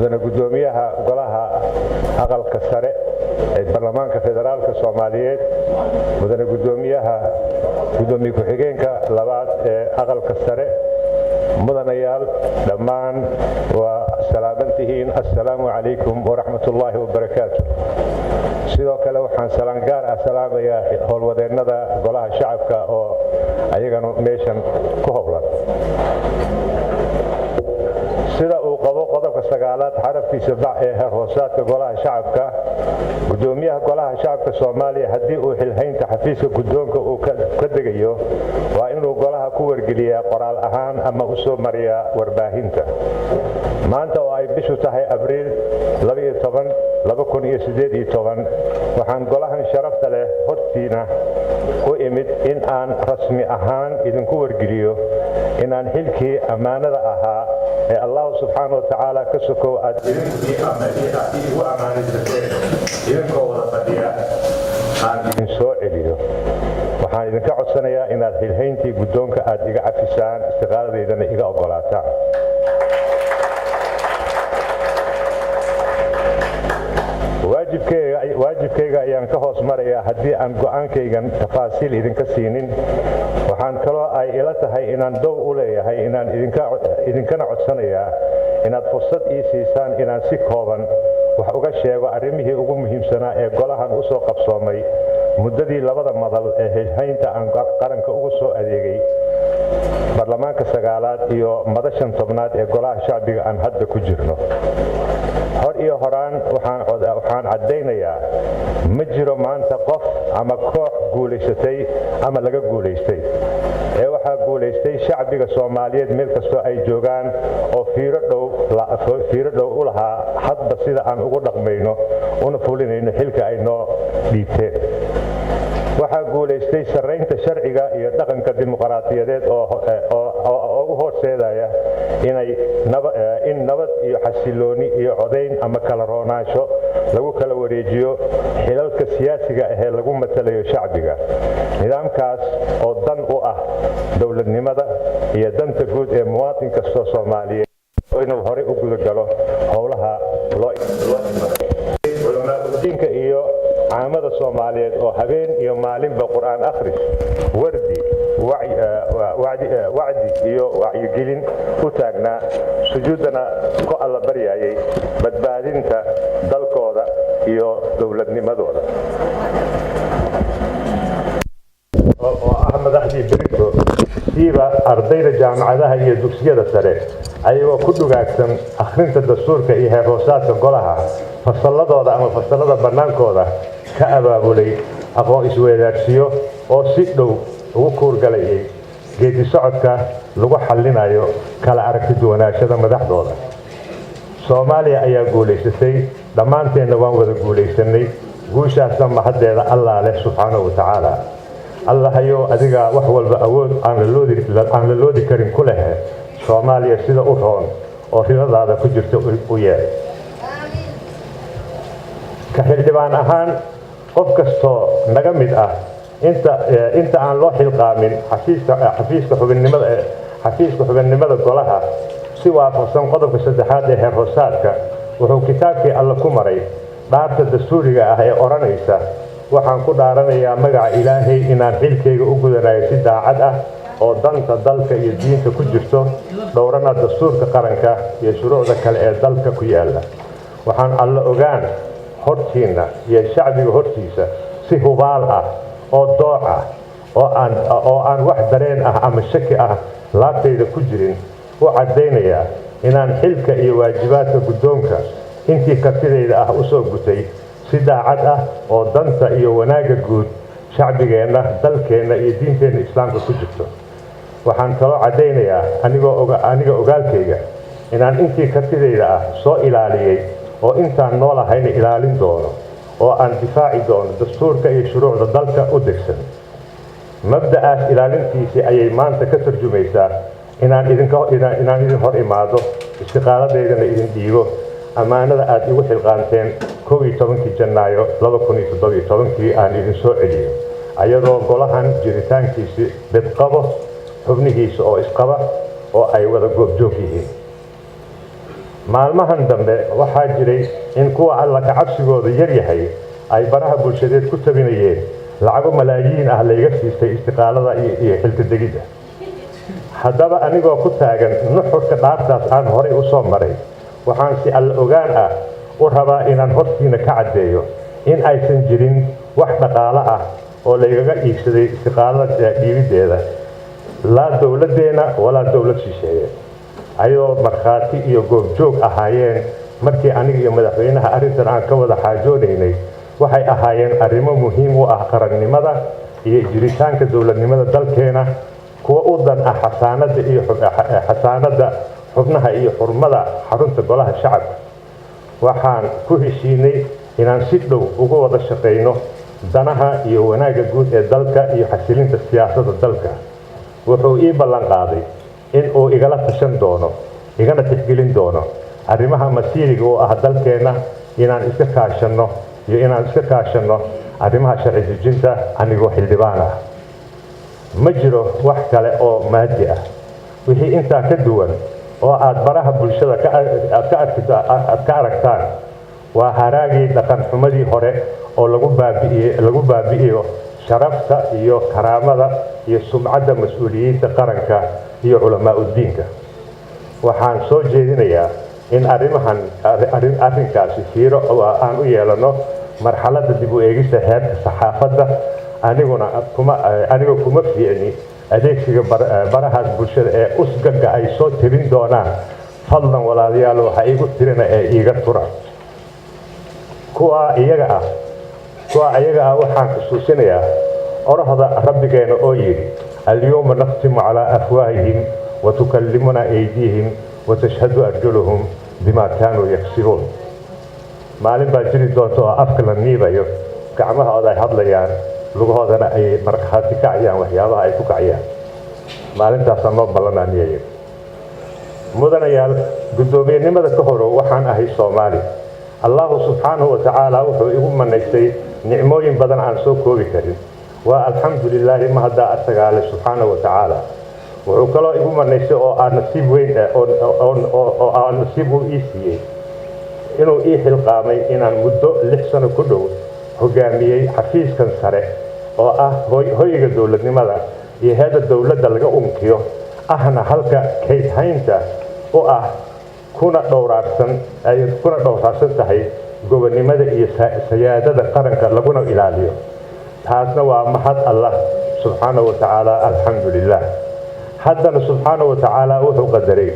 mudane gudoomiyaha golaha aqalka sare ee baarlamaanka federaalka Soomaaliyeed, mudane gudoomiye ku-xigeenka labaad ee aqalka sare, mudanayaal dhammaan waa salaamantihiin. Assalaamu calaykum waraxmatullaahi wabarakaatu. sidoo kale waxaan salaan gaar ah salaamayaa howlwadeennada golaha shacabka oo ayagana meeshan ku howlan. sida uu qabo qodobka 9aad xarafkiisa bac ee hoosaadka golaha shacabka, gudoomiyaha golaha shacabka Soomaaliya haddii uu xilhaynta xafiiska gudoonka uu ka degayo waa inuu golaha ku wargeliyaa qoraal ahaan ama u soo mariyaa warbaahinta. maanta oo ay bishu tahay Abriil 12, 2018 waxaan golahan sharafta leh hortiina u imid in aan rasmi ahaan idinku wargeliyo inaan xilkii ammaanada ahaa ee Allah subhanahu wa ta'ala ka sokow aad igu ammaanaysateen idinkoo wada fadhiya aan idin soo celiyo. waxaan idinka codsanayaa inaad xilhayntii gudoonka aad iga cafisaan, istiqaaladeydana iga ogolaataan. waajibkayga ayaan ka hoos marayaa haddii aan go'aankaygan tafaasiil idinka siinin. waxaan kaloo ay ila tahay inaan dow u leeyahay inaan idinkana codsanayaa inaad fursad ii siisaan inaan si kooban wax uga sheego arrimihii ugu muhiimsanaa ee golahan u soo qabsoomay muddadii labada madal ee xilhaynta aan qaranka ugu soo adeegay baarlamaanka 9aad iyo madashan 10aad ee golaha shacbiga aan hadda ku jirno. hor iyo horaan waxaan caddaynayaa ma jiro maanta qof ama koox guulaysatay ama laga guulaystay ee waxaa guulaystay shacbiga Soomaaliyeed meel kastoo ay joogaan oo fiiro dhow u lahaa hadba sida aan ugu dhaqmayno una fulinayno xilka ay noo dhiibteen. waxaa guulaystay saraynta sharciga iyo dhaqanka dimuqraadiyadeed oo u horseedaya in nabad iyo xasilooni iyo codayn ama kala roonaansho lagu kala wareejiyo xilalka siyaasiga ah ee lagu matalayo shacbiga. nidaamkaas oo dan u ah dowladnimada iyo danta guud ee muwaadin kasta Soomaaliyeed inuu hore u gudagalo howlaha loo diinka iyo caamada Soomaaliyeed oo habeen iyo maalinba qur'aan akhris, wardi, wacdi iyo wacyigelin u taagnaa, sujuudana ku alla baryayay badbaadinta dalkooda iyo dowladnimadooda. oo ah madaxdii berito siiba ardayda jaamacadaha iyo dugsiyada sare ayagoo ku dhugaagsan akhrinta dastuurka iyo heer hoosaadka golaha fasalladooda ama fasallada bannaankooda ka abaabulay aqoon isweydaarsiyo oo si dhow ugu kuurgalayay geedi socodka lagu xallinayo kala aragti duwanaashada madaxdooda. Soomaaliya ayaa guulaysatay, dhammaanteenna waan wada guulaysanay. guushaasna mahaddeeda Allah leh subxaanahu wa ta'ala. allahayo adiga wax walba awood aan la loodi karin ku leh Soomaaliya sida u roon oo riladaada ku jirta u yeer. ka xildhibaan ahaan qof kastoo naga mid ah inta aan loo xilqaamin xafiiska xubinnimada golaha si waafaqsan qodobka 3aad ee heer hoosaadka wuxuu kitaabkii alla ku maray dhaarta dastuuriga ah ee oranaysa waxaan ku dhaaranayaa magaca Ilaahay inaan xilkayga u gudanayo si daacad ah oo danta dalka iyo diinta ku jirto, dhowrana dastuurka qaranka iyo shuruucda kale ee dalka ku yaala. waxaan alla ogaan hortiina iyo shacbiga hortiisa si hubaal ah oo dooc ah oo aan wax dareen ah ama shaki ah laabtayda ku jirin u caddaynayaa inaan xilka iyo waajibaadka gudoonka intii kartidayda ah u soo gutay si daacad ah oo danta iyo wanaagga guud shacbigeenna, dalkeenna iyo diinteenna islaamka ku jirto. waxaan kaloo caddaynayaa aniga ogaalkayga inaan intii kartidayda ah soo ilaaliyey oo intaan noolahayna ilaalin doono oo aan difaaci doono dastuurka iyo shuruucda dalka u degsan. mabda'aas ilaalintiisii ayay maanta ka tarjumaysaa inaan idin hor imaado, istiqaaladeydana idin dhiibo ammaanada aad igu xilqaanteen 11 Janaayo 2017 aan idin soo celiyo ayadoo golahan jiritaankiisii bidqabo xubnihiisa oo isqaba oo ay wada goobjoog yihiin. maalmahan dambe waxaa jiray in kuwa alla ka cabsigooda yar yahay ay baraha bulshadeed ku tabinayeen lacago malaayiin ah layga siistay istiqaalada iyo xilka degidda haddaba anigoo ku taagan nuxurka dhaartaas aan horay u soo maray waxaan si alla ogaan ah u rabaa inaan hortiina ka caddeeyo in aysan jirin wax dhaqaale ah oo laygaga iibsaday istiqaalada dhiibiddeeda laa dowladdeena walaa dowlad shisheeye ayadoo markhaati iyo goobjoog ahaayeen markii aniga iyo madaxweynaha arrintan aan ka wada xaajoonaynay waxay ahaayeen arrimo muhiim u ah qarannimada iyo jiritaanka dowladnimada dalkeena kuwa u dan ah xasaanadda xubnaha iyo xurmada xarunta golaha shacabka waxaan ku heshiinay inaan si dhow uga wada shaqayno danaha iyo wanaagga guud ee dalka iyo xasilinta siyaasadda dalka wuxuu ii ballan qaaday in uu igala tashan doono igana tixgelin doono arrimaha masiiriga oo ah dalkeena inaan iska kaashanno arrimaha sharci dejinta anigoo xildhibaan ah ma jiro wax kale oo maadi ah wixii intaa ka duwan oo aad baraha bulshada aad ka aragtaan waa haraagii dhaqan xumadii hore oo lagu baabi'iyo sharafta iyo karaamada iyo sumcadda mas-uuliyiinta qaranka iyo culamaa uddiinka waxaan soo jeedinayaa in arrinkaasi fiiro aan u yeelano marxaladda dib u eegista heerka saxaafadda anigoo kuma fiicni adeegsiga barahaas bulshada ee usgaga ay soo tirin doonaan fadlan walaalayaal waxa igu tirina ee iiga tura kuwa iyaga ah waxaan xusuusinayaa orahda rabbigeena oo yidhi alyawma naqtimu calaa afwaahihim watukallimuna aydiihim watashhadu arjuluhum bima kaanuu yaksibuun maalin baa jiri doonta oo afka la niibayo gacmahooda ay hadlayaan lugahoodana ay markhaati kacayaan waxyaabaha ay ku kacayaan maalintaasaa noo ballananiyaya mudanayaal guddoomiyenimada ka horow waxaan ahay soomaali allahu subxaanahu watacaala wuxuu igu manaystay nicmooyin badan aan soo koobi karin waa alxamdu lilaahi mahaddaa asagaale subxaanahu watacaala wuxuu kaloo igu manaystay oo aan nasiib weyn oo aan nasiib u ii siiyey inuu ii xilqaamay inaan muddo 6 sano ku dhow hogaamiyey xafiiskan sare oo ah hoyga dowladnimada iyo heeda dowladda laga unkiyo ahna halka kaydhaynta u ah kuna dhowraarsan tahay gobonnimada iyo sayaadada qaranka laguna ilaaliyo taasna waa mahad allah subxaanahu watacaala alxamdu lilah haddana subxaanahu watacaala wuxuu qadaray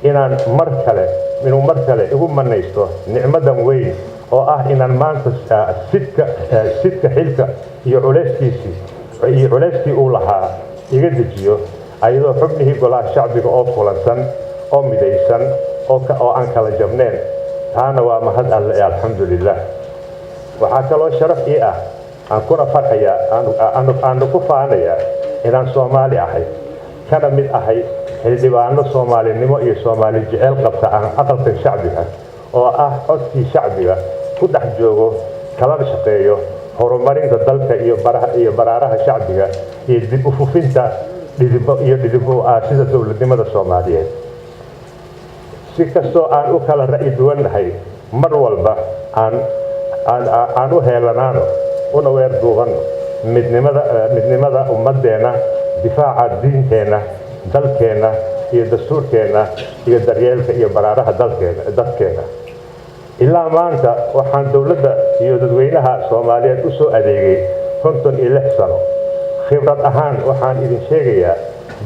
inuu mar kale igu manaysto nicmadan weyn oo ah inaan maanta sidka xilka iyo culeyskii uu lahaa iga dejiyo ayadoo xubnihii golaha shacbiga oo kulansan oo midaysan oo aan kala jabneen taana waa mahad alle ee alxamdu lilah waxaa kaloo sharaf ii ah aan kuna farxayaa aanu ku faanayaa inaan soomaali ahay kana mid ahay xildhibaano soomaalinimo iyo soomaali jecel qabta aan aqalkan shacbiga oo ah codkii shacbiga ku dhex joogo kalana shaqeeyo horumarinta dalka iyo baraaraha shacbiga iyo dib u fufinta dhidhibo sida dowladnimada soomaaliyeed si kastoo aan u kala ra'yi duwannahay mar walba aan u heelanaano una weer duubanno midnimada ummaddeena difaaca diinteenna dalkeenna iyo dastuurkeenna iyo daryeelka iyo baraaraha dadkeena ilaa maanta waxaan dowladda iyo dadweynaha soomaaliyeed u soo adeegay 56 sano khibrad ahaan waxaan idin sheegayaa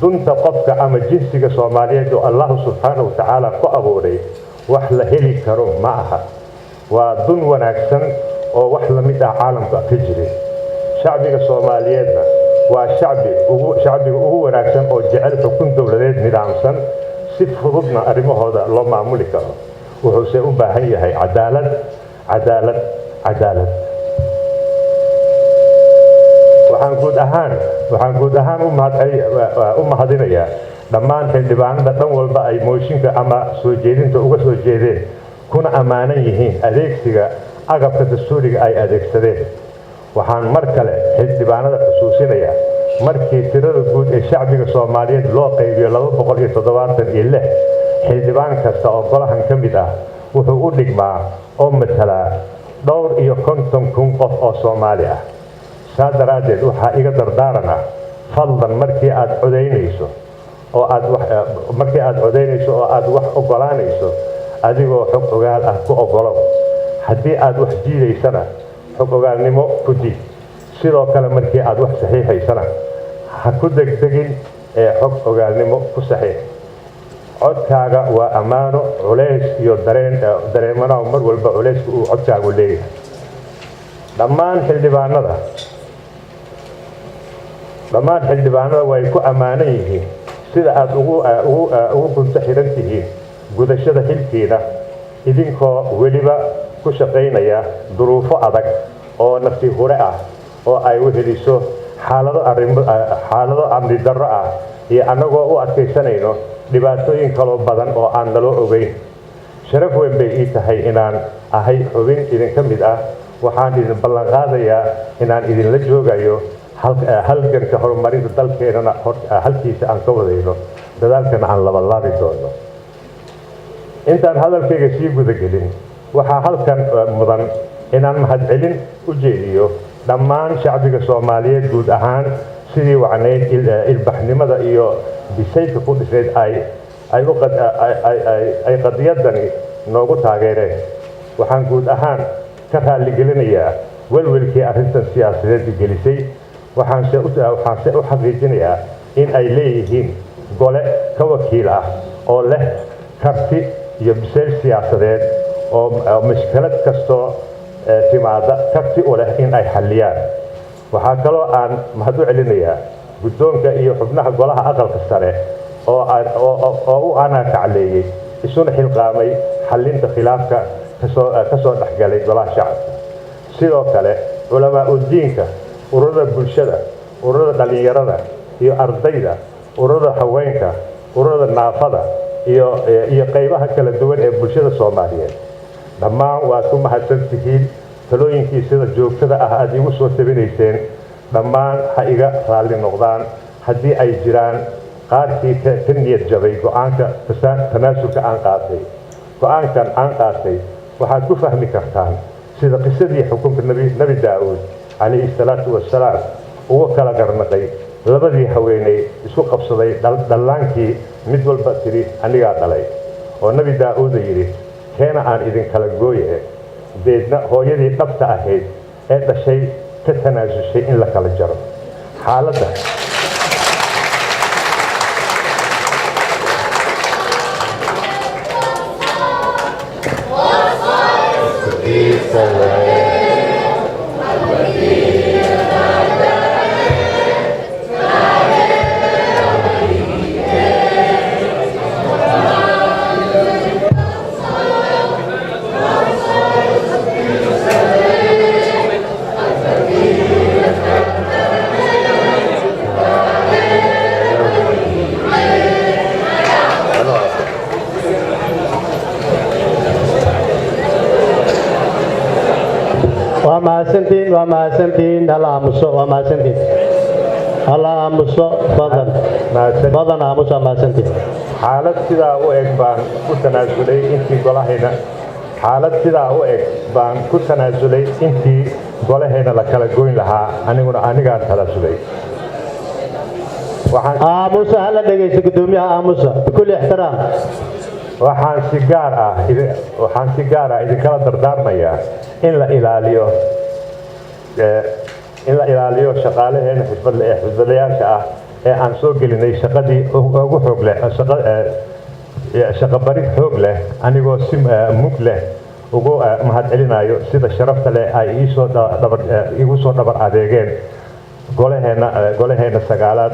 dunta qofka ama jinsiga soomaaliyeed oo allahu subxaanahu watacaala ku abuuray wax la heli karo ma aha waa dun wanaagsan oo wax la mid ah caalamka ka jirin shacbiga soomaaliyeedna waa shacbiga ugu wanaagsan oo jecel xukun dowladeed nidaamsan si fududna arrimahooda loo maamuli karo wuxuuse u baahan yahay cadaalad waxaan guud ahaan u mahadinayaa dhammaan xildhibaanada dhan walba ay mooshinka ama soo jeedinta uga soo jeedeen kuna ammaanan yihiin adeegsiga agabka dastuuriga ay adeegsadeen waxaan mar kale xildhibaanada xusuusinayaa markii tirada guud ee shacbiga soomaaliyeed loo qaybiyo 276 xildhibaan kasta oo golahan ka mid ah wuxuu u dhigmaa oo matalaa 250,000 qof oo Soomaali ah. saa daraaddeed waxaa iga dardaarana fadlan markii aad codaynayso oo aad wax ogolaanayso adigoo xog ogaal ah ku ogolow. haddii aad wax jiidaysana xog ogaalnimo ku diid. sidoo kale markii aad wax saxiixaysana ha ku degdegin ee xog ogaalnimo ku saxiix. codkaaga waa ammaano, culays iyo dareemana mar walba culayska uu codkaagu leeyahay. dhammaan xildhibaanada way ku ammaanan yihiin sida aad ugu gunto xiran tihiin gudashada xilkiina idinkoo weliba ku shaqaynaya duruufo adag oo nafsi hure ah oo ay weheliso xaalado amni darro ah iyo annagoo u adkaysanayno dhibaatooyin kaloo badan oo aan naloo ogeyn. sharaf weyn bay ii tahay inaan ahay xubin idinka mid ah. waxaan idin ballan qaadayaa inaan idinla joogayo halganka horumarinta dalkeenana halkiisa aan ka wadayno, dadaalkana aan labalaabi doono. intaan hadalkayga sii gudagelin waxaa halkan mudan inaan mahadcelin u jeediyo dhammaan shacbiga Soomaaliyeed guud ahaan sidii wacnayd ilbaxnimada iyo bisaylka ku dhisayd ay qadiyadani noogu taageereen. waxaan guud ahaan ka raaligelinayaa welwelkii arrintan siyaasadeed gelisay. waxaanse u xaqiijinayaa in ay leeyihiin gole ka wakiil ah oo leh karti iyo bisayl siyaasadeed oo mushkilad kastoo timaada karti u leh in ay xalliyaan. waxaa kaloo aan mahad u celinayaa guddoonka iyo xubnaha golaha aqalka sare oo u anaakacleeyey isuna xilqaamay xallinta khilaafka kasoo dhexgalay golaha shacabka. sidoo kale culamaa udiinka, ururada bulshada, ururada dhalinyarada iyo ardayda, ururada haweenka, ururada naafada iyo qaybaha kala duwan ee bulshada Soomaaliyeed, dhammaan waad ku mahadsan tihiin talooyinkii sida joogtada ah aad igu soo tabinayseen. dhammaan ha iga raalli noqdaan haddii ay jiraan qaarkii ka niyad jabay go'aanka tanaasulka aan qaatay. go'aankan aan qaatay waxaad ku fahmi kartaan sida qisadii xukunka Nabi Daawud calayhi salaatu wassalaam ugu kala garnaqay labadii haweeney isku qabsaday dhallaankii mid walba tiri anigaa dhalay, oo Nabi Daawud yidhi keena aan idin kala gooye. deedna hooyadii dhabta ahayd ee dhashay ka tanaasushay in la kala jaro. xaaladda waa mahadsantiin hala aamuso. waa mahadsantiin hala aamuso. badan aamuso. waa mahadsantiin. xaalad sidaa u eg baan ku tanaasulay intii golahayna la kala goyn lahaa. anigaan tanaasulay. aamuso hala dhegaysto gudoomiyaha. aamuso bikulli ixtiraam. waxaan si gaar ah idinkala dardaarmayaa in la ilaaliyo shaqaalaheena xirfadlayaasha ah ee aan soo gelinay shaqadii ugu xoog leh shaqo barid xoog leh. anigoo si mug leh ugu mahadcelinayo sida sharafta leh ay igu soo dhabar adeegeen golaheena sagaalaad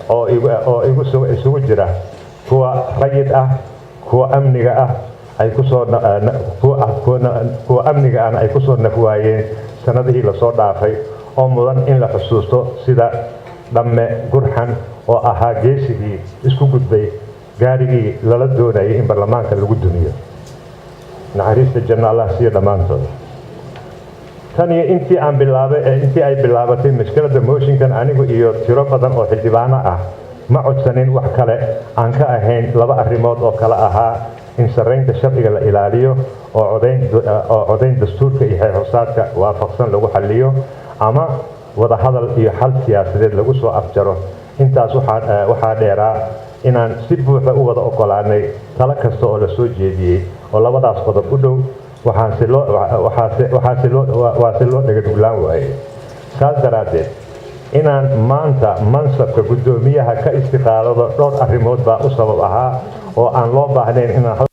oo isugu jira kuwa rayid ah, kuwa amniga ah kuwa amniga aan ay ku soo nafwaayeen sanadihii la soo dhaafay, oo mudan in la xusuusto sida dhamme gurxan oo ahaa geesigii isku gudbay gaarigii lala doonayay in baarlamaanka lagu dumiyo. naxariista janno Allah siiyo dhammaantood. tan iyo intii ay bilaabatay mushkiladda mooshinkan anigu iyo tiro badan oo xildhibaano ah ma codsanin wax kale aan ka ahayn laba arrimood oo kala ahaa in saraynta sharciga la ilaaliyo oo codayn dastuurka iyo xeer-hoosaadka waafaqsan lagu xalliyo ama wada hadal iyo xal siyaasadeed lagu soo afjaro. intaas waxaa dheeraa inaan si buuxda u wada ogolaanay talo kasta oo la soo jeediyey oo labadaas qodob u dhow waase loo dhagaduglaan waayey. saas daraaddeed inaan maanta mansabka guddoomiyaha ka istiqaalado dhowr arrimood baa u sabab ahaa oo aan loo baahnayn inaan